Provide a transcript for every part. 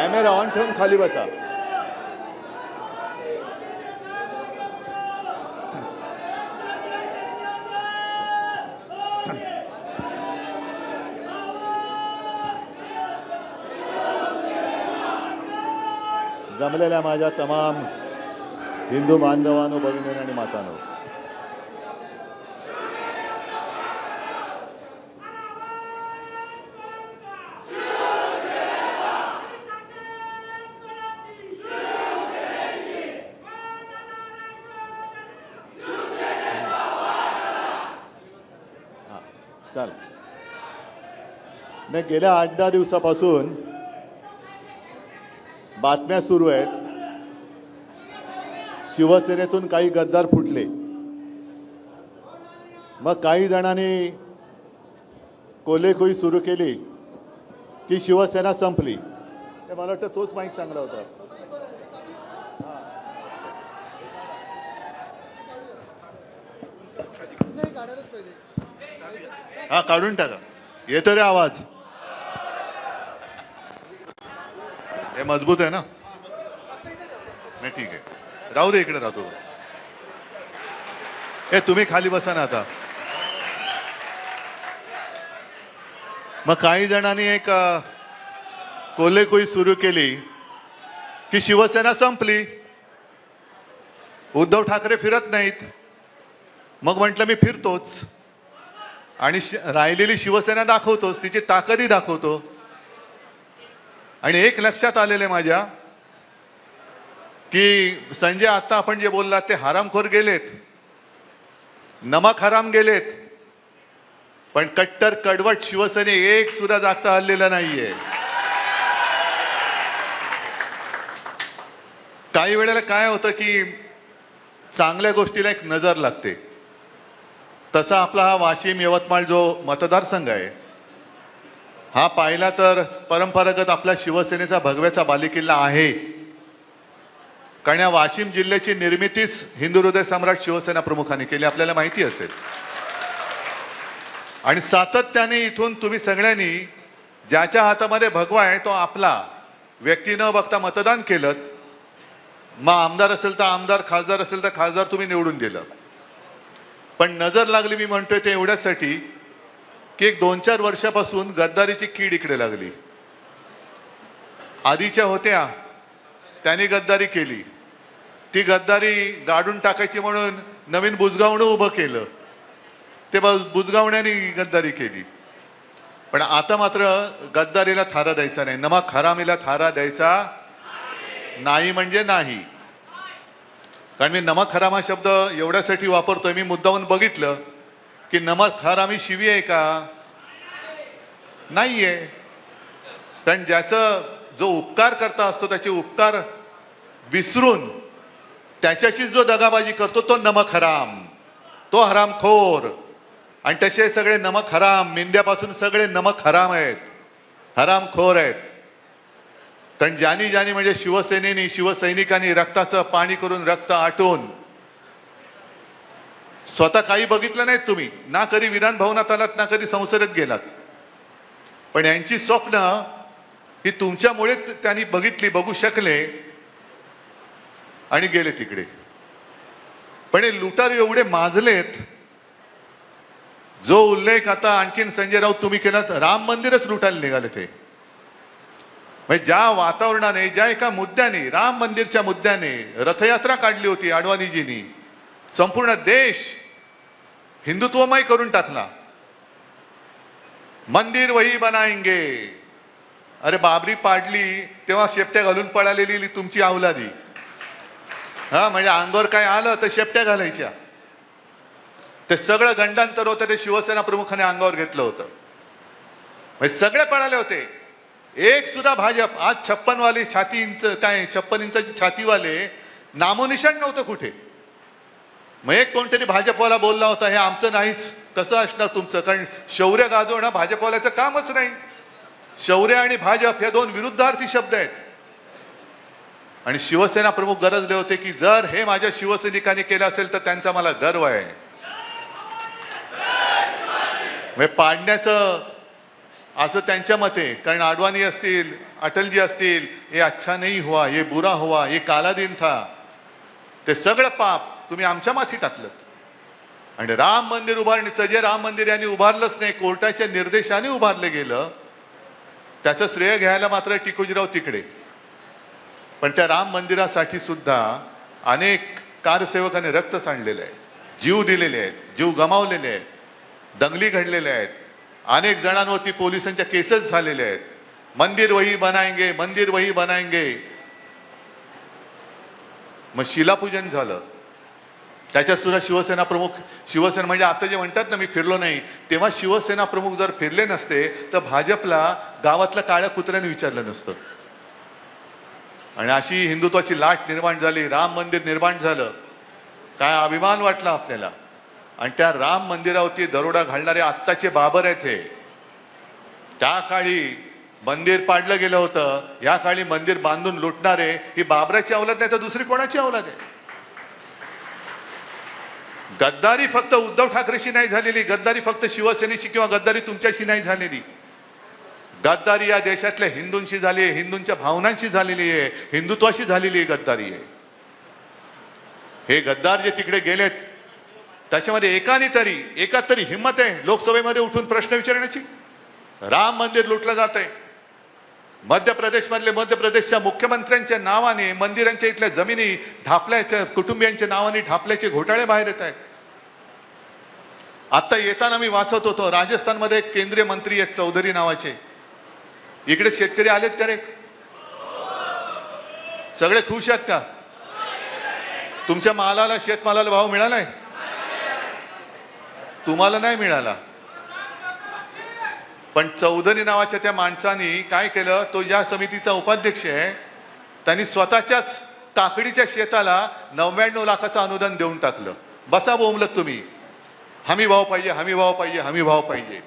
Camera on ठेवून खाली बसा. जमलेल्या माझ्या तमाम हिंदू बांधवांनो, भगिनींनो आणि मातांनो, चल, मी गेल्या 8-10 दिवसापासून बातम्या सुरू आहेत. शिवसेनेतून काही गद्दार फुटले. मग काही जणांनी कोलेखोई सुरू केली की शिवसेना संपली. हे मला वाटतं तोच माईक चांगला होता. हा, काढून टाका. येतो रे आवाज? हे मजबूत आहे ना? नाही, ठीक आहे, राहू दे, इकडे राहतो. हे तुम्ही खाली बसा ना आता. मग काही जणांनी एक कोलेखोई सुरू केली की शिवसेना संपली, उद्धव ठाकरे फिरत नाहीत. मग म्हटलं मी फिरतोच आणि राहिलेली शिवसेना दाखवतोच, तिची ताकदही दाखवतो. आणि एक लक्षात आलेले माझ्या की संजय, आता आपण जे बोललात ते हरामखोर गेलेत, नमक हराम गेलेत, पण कट्टर कडवट शिवसेने एक सुद्धा जागचा हल्लेला नाहीये. काही वेळेला काय होतं की चांगल्या गोष्टीला एक नजर लागते. तसा आपला हा वाशिम यवतमाळ जो मतदारसंघ आहे, हा पाहिला तर परंपरागत आपला शिवसेनेचा भगव्याचा बालेकिल्ला आहे. कारण या वाशिम जिल्ह्याची निर्मितीच हिंदू हृदय सम्राट शिवसेना प्रमुखांनी केली, आपल्याला माहिती असेल. आणि सातत्याने इथून तुम्ही सगळ्यांनी ज्याच्या हातामध्ये भगवा आहे तो आपला व्यक्ती न बघता मतदान केलं. मग आमदार असेल तर आमदार, खासदार असेल तर खासदार तुम्ही निवडून दिलं. पण नजर लागली, मी म्हणतोय ते एवढ्यासाठी की एक 2-4 वर्षापासून गद्दारीची कीड इकडे लागली. आधीच्या होत्या त्यांनी गद्दारी केली, ती गद्दारी गाडून टाकायची म्हणून नवीन बुजगावणं उभं केलं, ते बुजगावण्याने गद्दारी केली. पण आता मात्र गद्दारीला थारा द्यायचा नाही, नमक हरामीला थारा द्यायचा नाही म्हणजे नाही. कारण मी नमक हराम हा शब्द एवढ्यासाठी वापरतोय, मी मुद्दाहून बघितलं की नमक हरामी शिवी आहे का? नाहीये. कारण ज्याचं जो उपकार करता असतो त्याचे उपकार विसरून त्याच्याशी जो दगाबाजी करतो तो नमक हराम, तो हरामखोर. आणि तसे सगळे नमक हराम, मिंद्यापासून सगळे नमक हराम आहेत, हरामखोर आहेत. कारण ज्यानी ज्यानी म्हणजे शिवसेनेनी, शिवसैनिकांनी रक्ताचं पाणी करून, रक्त आटून, स्वतः काही बघितलं नाहीत तुम्ही, ना कधी विधान भवनात आलात, ना कधी संसदेत गेलात. पण यांची स्वप्न ही तुमच्यामुळे त्यांनी बघितली, बघू शकले आणि गेले तिकडे. पण हे लुटार एवढे माजलेत. जो उल्लेख आता आणखीन संजय राऊत तुम्ही केला, राम मंदिरच लुटायला निघाले ते. म्हणजे ज्या वातावरणाने, ज्या एका मुद्द्याने, राम मंदिरच्या मुद्द्याने रथयात्रा काढली होती आडवाणीजींनी, संपूर्ण देश हिंदुत्वमय करून टाकला. मंदिर वही बनाएंगे. अरे बाबरी पाडली तेव्हा शेपट्या घालून पळालेली तुमची अवलादी. हा, म्हणजे अंगावर काय आलं तर शेपट्या घालायच्या. ते सगळं गंडांतर होतं, ते शिवसेना प्रमुखाने अंगावर घेतलं होतं. म्हणजे सगळे पळाले होते. एक सुद्धा भाजप आज 56 वाले छाती इंच, काय 56 इंचाची छातीवाले नामोनिशाण नव्हतं कुठे. मग एक कोणतरी भाजपवाला बोलला होता, हे आमचं नाहीच. कसं असणार तुमचं? कारण शौर्य गाजवणं भाजपवाल्याचं कामच नाही. शौर्य आणि भाजप हे दोन विरुद्धार्थी शब्द आहेत. आणि शिवसेना प्रमुख गरजले होते की जर हे माझ्या शिवसैनिकांनी केलं असेल तर त्यांचा मला गर्व आहे. पाडण्याचं असं त्यांच्या मते, कारण आडवाणी असतील, अटल जी असतील, ये अच्छा नहीं हुआ, ये बुरा हुआ, ये काला दिन था, ते सगळं पाप तुम्ही आमच्या माथी टाकलं. आणि राम मंदिर उभारणीचं जे राम मंदिर यांनी उभारलंच नाही, कोर्टाच्या निर्देशाने उभारलं गेलं, त्याचं श्रेय घ्यायला मात्र टिकोजीराव तिकडे. पण त्या राम मंदिरासाठी सुद्धा अनेक कारसेवकांनी रक्त सांडलेलं आहे, जीव दिलेले आहेत, जीव गमावलेले आहेत, दंगली घडलेल्या आहेत, अनेक जणांवरती पोलिसांच्या केसेस झालेल्या आहेत. मंदिर वही बनाएंगे, मंदिर वही बनाएंगे. मग शिलापूजन झालं, त्याच्यात सुद्धा शिवसेना प्रमुख, शिवसेना म्हणजे आता जे म्हणतात ना मी फिरलो नाही, तेव्हा शिवसेना प्रमुख जर फिरले नसते तर भाजपला गावातल्या काळ्या कुत्र्याने विचारलं नसतं. आणि अशी हिंदुत्वाची लाट निर्माण झाली, राम मंदिर निर्माण झालं. काय अभिमान वाटला आपल्याला. आणि त्या राम मंदिरावरती दरोडा घालणारे आत्ताचे बाबर आहेत हे. त्या काळी मंदिर पाडलं गेलं होतं, या काळी मंदिर बांधून लुटणारे ही बाबराची अवलाद नाही तर दुसरी कोणाची अवलाद आहे. गद्दारी फक्त उद्धव ठाकरेशी नाही झालेली, गद्दारी फक्त शिवसेनेशी किंवा गद्दारी तुमच्याशी नाही झालेली. गद्दारी या देशातल्या हिंदूंशी झाली आहे, हिंदूंच्या भावनांशी झालेली आहे, हिंदुत्वाशी झालेली गद्दारी आहे. हे गद्दार जे तिकडे गेलेत त्याच्यामध्ये एका तरी हिंमत आहे लोकसभेमध्ये उठून प्रश्न विचारण्याची. राम मंदिर लुटलं जात आहे. मध्य प्रदेशच्या मुख्यमंत्र्यांच्या नावाने मंदिरांच्या इथल्या जमिनी ढापल्याच्या, कुटुंबियांच्या नावाने ढापल्याचे घोटाळे बाहेर येत आहेत. आता येताना मी वाचत होतो, राजस्थानमध्ये एक केंद्रीय मंत्री आहेत चौधरी नावाचे. इकडे शेतकरी आलेत का रे? सगळे खुश आहेत का? तुमच्या मालाला, शेतमालाला भाव मिळालाय? तुम्हाला नाही मिळाला. पण चौधरी नावाच्या त्या माणसाने काय केलं, तो या समितीचा उपाध्यक्ष आहे, त्यांनी स्वतःच्याच काकडीच्या शेताला 99 लाखाचं अनुदान देऊन टाकलं. बसा बोंबलत तुम्ही, हमी भाव पाहिजे, हमी भाव पाहिजे, हमी भाव पाहिजे.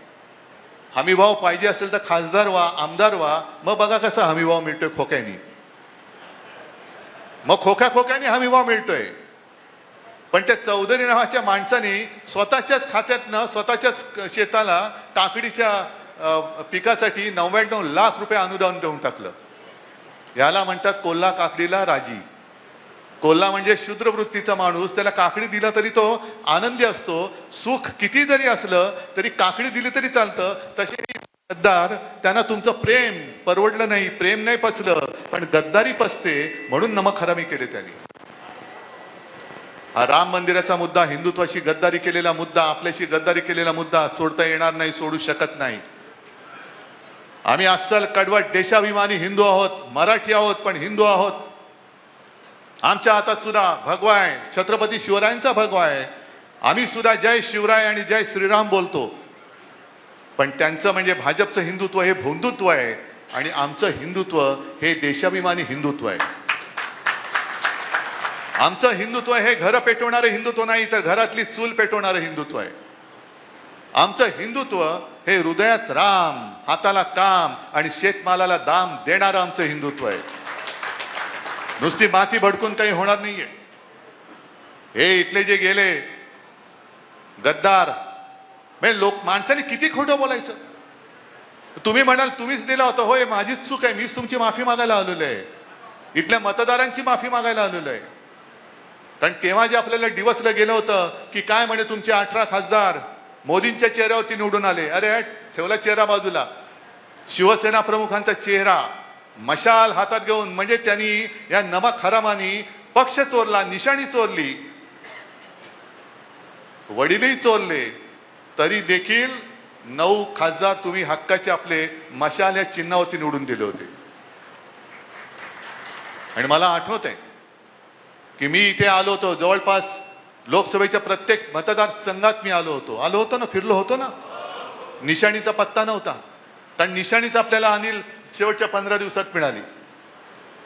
हमी भाव पाहिजे असेल तर खासदार व्हा, आमदार व्हा, मग बघा कसा हमी भाव मिळतोय खोक्यानी. मग खोक्याने हमी भाव मिळतोय. पण त्या चौधरी नावाच्या माणसाने स्वतःच्याच खात्यातनं स्वतःच्याच शेताला काकडीच्या पिकासाठी 99 लाख रुपये अनुदान देऊन टाकलं. याला म्हणतात कोल्हा काकडीला राजी. कोल्हा म्हणजे शूद्र वृत्तीचा माणूस, त्याला काकडी दिला तरी तो आनंदी असतो. सुख किती जरी असलं तरी काकडी दिली तरी चालतं. तसे गद्दार, त्यांना तुमचं प्रेम परवडलं नाही, प्रेम नाही पचलं, पण गद्दारी पचते म्हणून नमक हरामी केले त्यांनी. हा राम मंदिराचा मुद्दा, हिंदुत्वाशी गद्दारी केलेला मुद्दा, आपल्याशी गद्दारी केलेला मुद्दा सोडता येणार नाही, सोडू शकत नाही. आम्ही अस्सल कडवट देशाभिमानी हिंदू आहोत, मराठी आहोत, पण हिंदू आहोत. आमच्या हातात सुद्धा भगवा आहे, छत्रपती शिवरायांचा भगवा आहे. आम्ही सुद्धा जय शिवराय आणि जय श्रीराम बोलतो. पण त्यांचं म्हणजे भाजपचं हिंदुत्व हे भोंदुत्व आहे आणि आमचं हिंदुत्व हे देशाभिमानी हिंदुत्व आहे. आमचं हिंदुत्व हे घर पेटवणारं हिंदुत्व नाही, तर घरातली चूल पेटवणारं हिंदुत्व आहे. आमचं हिंदुत्व हे हृदयात राम, हाताला काम आणि शेतमालाला दाम देणारं आमचं हिंदुत्व आहे. नुसती माती भडकून काही होणार नाहीये. हे इथले जे गेले गद्दार, माणसाने किती खोटं बोलायचं. तुम्ही म्हणाल तुम्हीच दिला होता, होय माझीच चूक आहे, मीच तुमची माफी मागायला आलेलो आहे, इथल्या मतदारांची माफी मागायला आलेलो आहे. कारण तेव्हा जे आपल्याला डिवचलं गेलं होतं की काय म्हणे तुमचे 18 खासदार मोदींच्या चेहऱ्यावरती निवडून आले. अरे ठेवला चेहरा बाजूला, शिवसेना प्रमुखांचा चेहरा मशाल हातात घेऊन, म्हणजे त्यांनी या नमक हरामानी पक्ष चोरला, निशाणी चोरली, वडीलही चोरले, तरी देखील 9 खासदार तुम्ही हक्काचे आपले मशाल या चिन्हावरती निवडून दिले होते. आणि मला आठवत आहे की मी इथे आलो होतो, जवळपास लोकसभेच्या प्रत्येक मतदारसंघात मी आलो होतो ना, फिरलो होतो ना. निशाणीचा पत्ता नव्हता, कारण निशाणीच आपल्याला अनिल शेवटच्या 15 दिवसात मिळाली.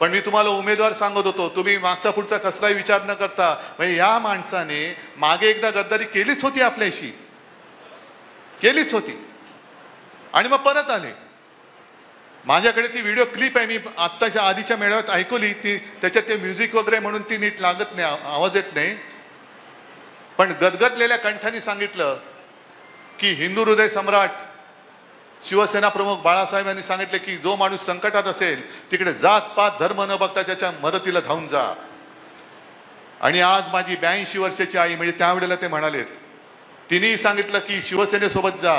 पण मी तुम्हाला उमेदवार सांगत होतो, तुम्ही मागचा पुढचा कसलाही विचार न करता, म्हणजे या माणसाने मागे एकदा गद्दारी केलीच होती, आपल्याशी केलीच होती आणि मग परत आले. माझ्याकडे ती व्हिडिओ क्लिप आहे, मी आत्ताच्या आधीच्या मेळाव्यात ऐकवली ती. त्याच्यात ते म्युझिक वगैरे म्हणून ती नीट लागत नाही, आवाज येत नाही, पण गदगदलेल्या कंठाने सांगितलं की हिंदू हृदय सम्राट शिवसेना प्रमुख बाळासाहेबांनी सांगितले की जो माणूस संकटात असेल तिकडे जात पात धर्म न बघता त्याच्या मदतीला धावून जा. आणि आज माझी 82 वर्षाची आई, म्हणजे त्यावेळेला ते म्हणालेत, तिनेही सांगितलं की शिवसेनेसोबत जा.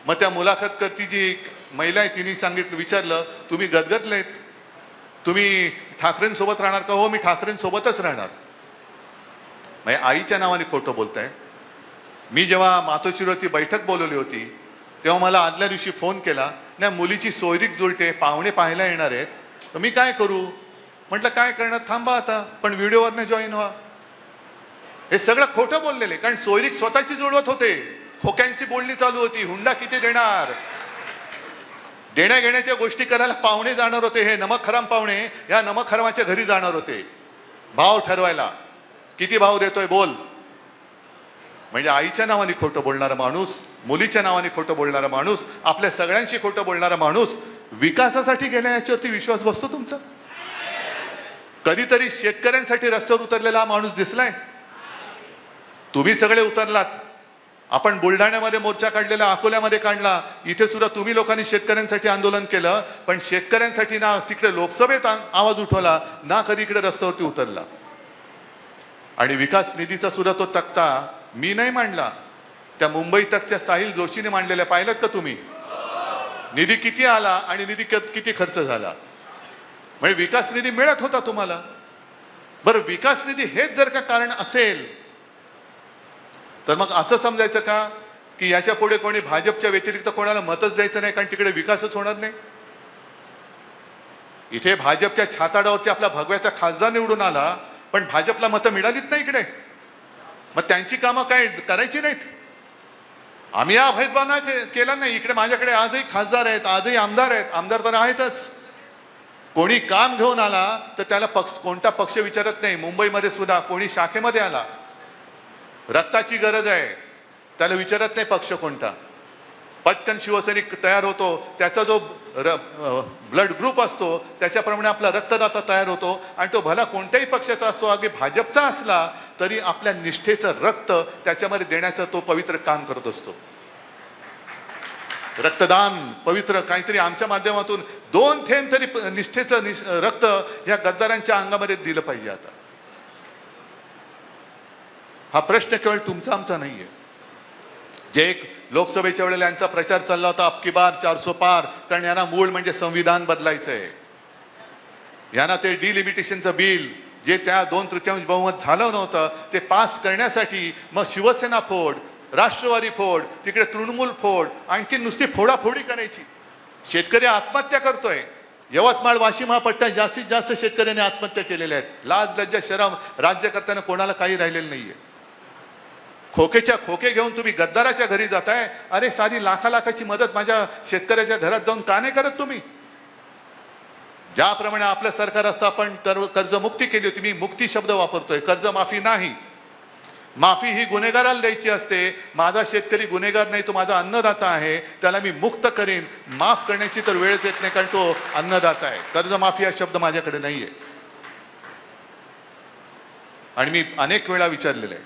मग त्या मुलाखतकर्ती जी महिला आहे तिने सांगितलं, विचारलं, तुम्ही गदगदलेत, तुम्ही ठाकरेंसोबत राहणार का? हो, मी ठाकरेंसोबतच राहणार. म्हणजे आईच्या नावाने खोटं बोलताय. मी जेव्हा मातोश्रीवरती बैठक बोलवली होती तेव्हा मला आदल्या दिवशी फोन केला, नाही मुलीची सोयरीक जुळते, पाहुणे पाहायला येणार आहेत, तर मी काय करू? म्हटलं काय करणार, थांबा आता, पण व्हिडिओवरनं जॉईन व्हा. हे सगळं खोटं बोललेले, कारण सोयरीक स्वतःची जुळवत होते. खोक्यांची बोलणी चालू होती, हुंडा किती देणार, देण्या घेण्याच्या गोष्टी करायला पाहुणे जाणार होते. हे नमक हराम पाहुणे या नमक हरामाच्या घरी जाणार होते भाव ठरवायला, किती भाव देतोय बोल. म्हणजे आईच्या नावाने खोटं बोलणारा माणूस, मुलीच्या नावाने खोटं बोलणारा माणूस, आपल्या सगळ्यांशी खोटं बोलणारा माणूस विकासासाठी गेला, याच्यावरती विश्वास बसतो तुमचा? कधीतरी शेतकऱ्यांसाठी रस्त्यावर उतरलेला हा माणूस दिसलाय? तुम्ही सगळे उतरलात. आपण बुलढाण्यामध्ये मोर्चा काढलेला, अकोल्यामध्ये काढला, इथे सुद्धा तुम्ही लोकांनी शेतकऱ्यांसाठी आंदोलन केलं, पण शेतकऱ्यांसाठी ना तिकडे लोकसभेत आवाज उठवला, ना कधी इकडे रस्त्यावरती उतरला. आणि विकास निधीचा सुद्धा तो तक्ता मी नाही मांडला, त्या मुंबई तकच्या साहिल जोशीने मांडलेल्या, पाहिलं का तुम्ही? निधी किती आला आणि निधी किती खर्च झाला. म्हणजे विकास निधी मिळत होता तुम्हाला. बरं, विकास निधी हेच जर का कारण असेल तर मग असं समजायचं का की याच्या पुढे कोणी भाजपच्या व्यतिरिक्त कोणाला मतच द्यायचं नाही, कारण तिकडे विकासच होणार नाही? इथे भाजपच्या छाताडावरती आपला भगव्याचा खासदार निवडून आला, पण भाजपला मतं मिळालीच नाही इकडे. मग त्यांची कामं काय करायची नाहीत? आम्ही हा भेदभाव केला नाही. इकडे माझ्याकडे आजही खासदार आहेत, आजही आमदार आहेत, आमदार तर आहेतच. कोणी काम घेऊन आला तर त्याला कोणता पक्ष विचारत नाही. मुंबईमध्ये सुद्धा कोणी शाखेमध्ये आला, रक्ताची गरज आहे, त्याला विचारत नाही पक्ष कोणता. पटकन शिवसैनिक तयार होतो, त्याचा जो ब्लड ग्रुप असतो त्याच्याप्रमाणे आपला रक्तदाता तयार होतो, आणि तो भला कोणत्याही पक्षाचा असतो, अगदी भाजपचा असला तरी आपल्या निष्ठेचं रक्त त्याच्यामध्ये देण्याचं तो पवित्र काम करत असतो. रक्तदान पवित्र काहीतरी आमच्या माध्यमातून 2 थेंब तरी निष्ठेचं रक्त या गद्दारांच्या अंगामध्ये दिलं पाहिजे. आता हा प्रश्न केवळ तुमचा आमचा नाहीये. जे एक लोकसभेच्या वेळेला यांचा प्रचार चालला होता, अबकी बार 400 पार, कारण यांना मूळ म्हणजे संविधान बदलायचंय. यांना ते डिलिमिटेशनचं बिल, जे त्या 2/3 बहुमत झालं नव्हतं, ते पास करण्यासाठी मग शिवसेना फोड, राष्ट्रवादी फोड, तिकडे तृणमूल फोड, आणखी नुसती फोडाफोडी करायची. शेतकरी आत्महत्या करतोय. यवतमाळ वाशिम हा पट्टा जास्तीत जास्त शेतकऱ्यांनी आत्महत्या केलेल्या आहेत. लाज लज्जा शरम राज्यकर्त्यांना कोणाला काही राहिलेलं नाहीये. खोकेच्या खोके घेऊन तुम्ही गद्दाराच्या घरी जाताय. अरे सारी लाखाची मदत माझ्या शेतकऱ्याच्या घरात जाऊन का नाही करत तुम्ही? ज्याप्रमाणे आपलं सरकार असतं आपण कर्जमुक्ती केली होती. मी मुक्ती शब्द वापरतोय, कर्जमाफी नाही. माफी ही गुन्हेगाराला द्यायची असते. माझा शेतकरी गुन्हेगार नाही, तो माझा अन्नदाता आहे, त्याला मी मुक्त करेन. माफ करण्याची तर वेळच येत नाही, कारण तो अन्नदाता आहे. कर्जमाफी हा शब्द माझ्याकडे नाहीये. आणि मी अनेक वेळा विचारलेलं आहे,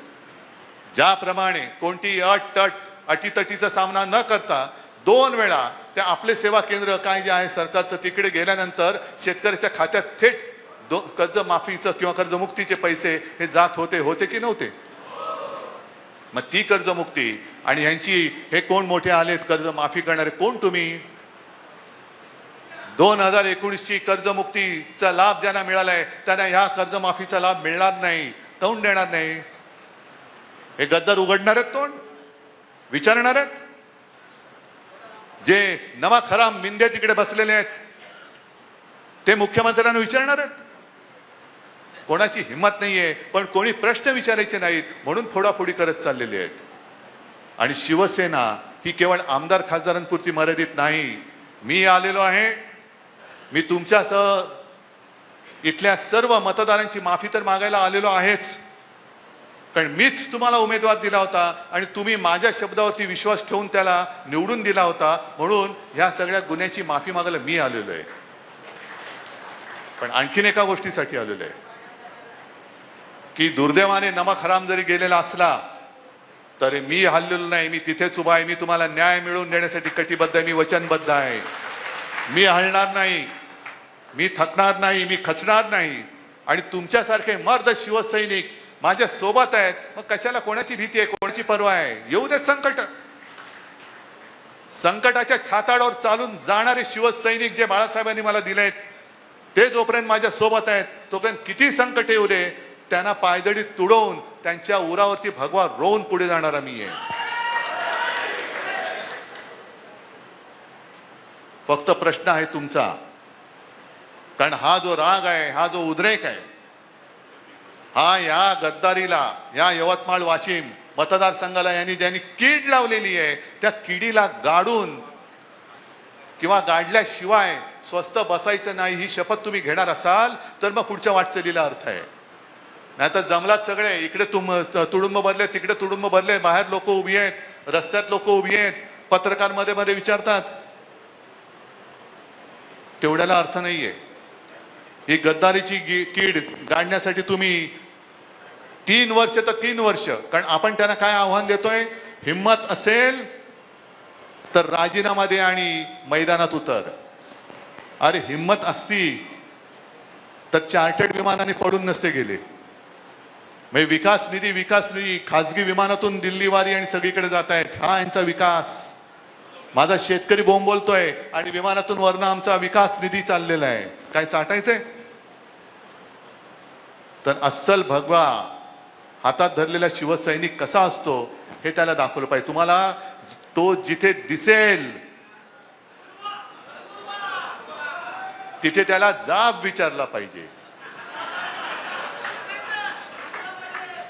ज्याप्रमाणे कोणती अटीतटीचा सामना न करता 2 वेळा त्या आपले सेवा केंद्र काय जे आहे सरकारचं तिकडे गेल्यानंतर शेतकऱ्याच्या खात्यात थेट कर्जमाफीचं किंवा कर्जमुक्तीचे पैसे हे जात होते की नव्हते? मग ती कर्जमुक्ती आणि ह्यांची हे कोण मोठे आलेत कर्जमाफी करणारे, कोण तुम्ही? 2019ची कर्जमुक्तीचा लाभ ज्यांना मिळालाय त्यांना ह्या कर्जमाफीचा लाभ मिळणार नाही. काऊन देणार नाही? हे गद्दार उघडणार आहेत तोंड, विचारणार आहेत. जे नमक हराम मिंदे तिकडे बसलेले आहेत ते मुख्यमंत्र्यांना विचारणार आहेत. कोणाची हिंमत नाहीये, पण कोणी प्रश्न विचारायचे नाहीत म्हणून फोडाफोडी करत चाललेले आहेत. आणि शिवसेना ही केवळ आमदार खासदारांपुरती मर्यादित नाही. मी आलेलो आहे, मी तुमच्यासह इथल्या सर्व मतदारांची माफी तर मागायला आलेलो आहेच, कारण मीच तुम्हाला उमेदवार दिला होता आणि तुम्ही माझ्या शब्दावरती विश्वास ठेवून त्याला निवडून दिला होता, म्हणून ह्या सगळ्या गुन्ह्याची माफी मागायला मी आलेलो आहे. पण आणखीन एका गोष्टीसाठी आलेलो आहे की दुर्दैवाने नमक हराम जरी गेलेला असला तर मी हल्लेलो नाही, मी तिथेच उभा आहे. मी तुम्हाला न्याय मिळवून देण्यासाठी कटिबद्ध आहे, मी वचनबद्ध आहे. मी हलणार नाही, मी थकणार नाही, मी खचणार नाही. आणि तुमच्यासारखे मर्द शिवसैनिक माझ्या सोबत आहेत. मग कशाला कोणाची भीती आहे, कोणाची पर्वा आहे? येऊ देत संकट. संकटाच्या छाताडावर चालून जाणारे शिवसैनिक जे बाळासाहेबांनी मला दिलेत, ते जोपर्यंत माझ्या सोबत आहेत तोपर्यंत किती संकट येऊ दे, त्यांना पायदळी तुडवून त्यांच्या उरावरती भगवा रोवून पुढे जाणारा मी आहे. फक्त प्रश्न आहे तुमचा. कारण हा जो राग आहे, हा जो उद्रेक आहे, हा या गद्दारीला, या यवतमाळ वाशिम मतदारसंघाला यांनी ज्यांनी कीड लावलेली आहे, त्या किडीला गाडून किंवा गाडल्याशिवाय स्वस्थ बसायचं नाही ही शपथ तुम्ही घेणार असाल तर मग पुढच्या वाटचालीला अर्थ आहे. नाही तर जमलात सगळे, इकडे तुडुंब भरले, तिकडे तुडुंब भरले, बाहेर लोक उभी आहेत, रस्त्यात लोक उभी आहेत, पत्रकार मध्ये मध्ये विचारतात. तेवढ्याला अर्थ नाहीये. ही गद्दारीची कीड गाडण्यासाठी तुम्ही 3 वर्ष तर 3 वर्ष, कारण आपण त्यांना काय आव्हान देतोय, हिम्मत असेल तर राजीनामा दे आणि मैदानात उतर. अरे हिम्मत असती तर चार्टर्ड विमानाने पडून नसते गेले. म्हणजे विकास निधी खासगी विमानातून दिल्लीवारी आणि सगळीकडे जात आहेत, हा यांचा विकास. माझा शेतकरी बोंबोलतोय आणि विमानातून वरनं आमचा विकास निधी चाललेला आहे. काय चाटायचंय? तर अस्सल भगवा हातात धरलेला शिवसैनिक कसा असतो हे त्याला दाखवलं पाहिजे. तुम्हाला तो जिथे दिसेल तिथे त्याला जाब विचारला पाहिजे.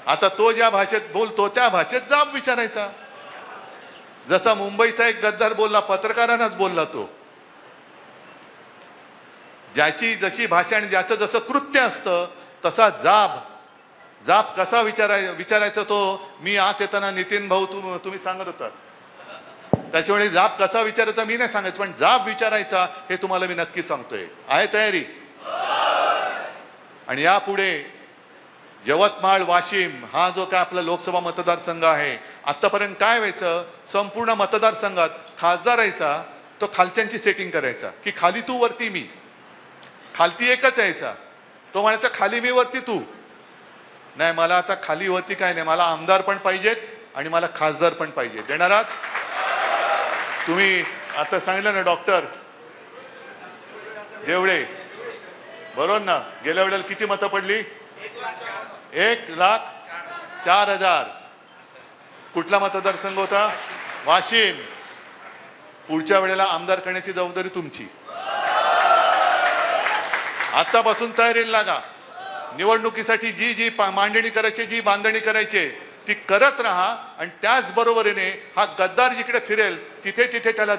आता तो ज्या भाषेत बोलतो त्या भाषेत जाब विचारायचा. जसा मुंबईचा एक गद्दार बोलला, पत्रकारांनाच बोलला तो. ज्याची जशी भाषा आणि ज्याचं जसं कृत्य असतं तसा जाब कसा विचारायचा तो मी आत येताना नितीन भाऊ तुम्ही सांगत होता. त्याच्यामुळे जाब कसा विचारायचा मी नाही सांगायचं, पण जाब विचारायचा हे तुम्हाला मी नक्की सांगतोय. आहे तयारी? आणि यापुढे यवतमाळ वाशिम हा जो काय आपला लोकसभा मतदारसंघ आहे, आतापर्यंत काय व्हायचं, संपूर्ण मतदारसंघात खासदार यायचा तो खालच्यांची सेटिंग करायचा की खाली तू वरती मी, खालती एकच यायचा तो म्हणायचा खाली मी वरती तू. नाही, मला आता खाली वरती काय नाही, मला आमदार पण पाहिजेत आणि मला खासदार पण पाहिजे. देणार आहात तुम्ही? आता सांगितलं ना डॉक्टर देवळे, बरोबर ना? गेल्या वेळेला किती मतं पडली? 1,04,000. कुठला मतदारसंघ होता? वाशिम. पुढच्या वेळेला आमदार करण्याची जबाबदारी तुमची. आतापासून तयारीला लागा. निवडणुकीसाठी जी मांडणी करायची, जी बांधणी करायची ती करत राहा. आणि त्याच बरोबरीने हा गद्दार जिकडे फिरेल तिथे त्याला